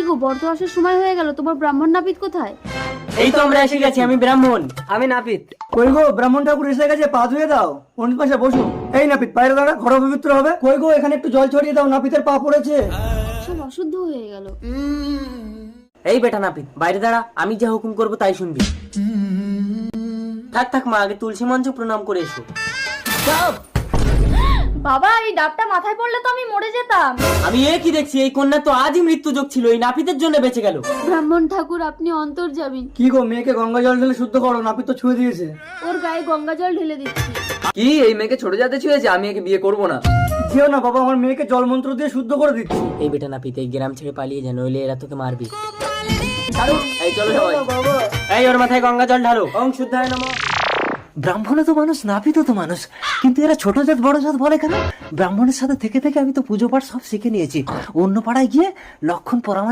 গো, বর্ত আসার সময় হয়ে গেল, তোমার ব্রাহ্মণ নাপিত কোথায়? এই তো আমরা এসে গেছি, আমি ব্রাহ্মণ। আমি নাপিত। কই গো, ব্রাহ্মণ ঠাকুর এসে গেছে, পা ধুয়ে দাও। পণ্ডিত পাশে বসো। এই নাপিত, বাইরে দাঁড়া, ঘর পবিত্র হবে। কই গো, এখানে একটু জল ছড়িয়ে দাও, নাপিতের পা পড়েছে। সব অশুদ্ধ হয়ে গেল। এই বেটা নাপিত, বাইরে দাঁড়া, আমি যা হুকুম করবো তাই শুনবি। থাক থাক মা, আগে তুলসী মঞ্চ প্রণাম করে এসো। বাবা, এই ডাবটা মাথায় পড়লে তো আমি মরে যেতাম। আমি এ কি দেখছি, এই কন্যা তো আজই মৃত্যু যোগ ছিল, এই নাপিতের জন্য বেঁচে গেল। ব্রাহ্মণ ঠাকুর, আপনি অন্তর্যামী। কি গো, মেয়েকে গঙ্গা জল ঢেলে শুদ্ধ করো, নাপিত তো ছুঁয়ে দিয়েছে। ওর গায়ে গঙ্গা জল ঢেলে দিচ্ছি। কি এই মেয়েকে ছোট জাতে ছুঁয়েছে? আমি একে বিয়ে করব না। যেও না বাবা, আমার মেয়েকে জল মন্ত্র দিয়ে শুদ্ধ করে দিচ্ছি। এই বেটা নাপিত, এই গ্রাম ছেড়ে পালিয়ে যা, নইলে এরা তোকে মারবি। এই চলো সবাই। বাবা, এই ওর মাথায় গঙ্গা জল ঢালো। ওং শুদ্ধায় নমঃ। ব্রাহ্মণে তো মানুষ, নাপিতও তো মানুষ, কিন্তু এরা ছোট জাত বড় জাত বলে কেন? ব্রাহ্মণের সাথে থেকে থেকে আমি তো পুজো পাঠ সব শিখে নিয়েছি। অন্য পাড়ায় গিয়ে লক্ষণ পরামানিক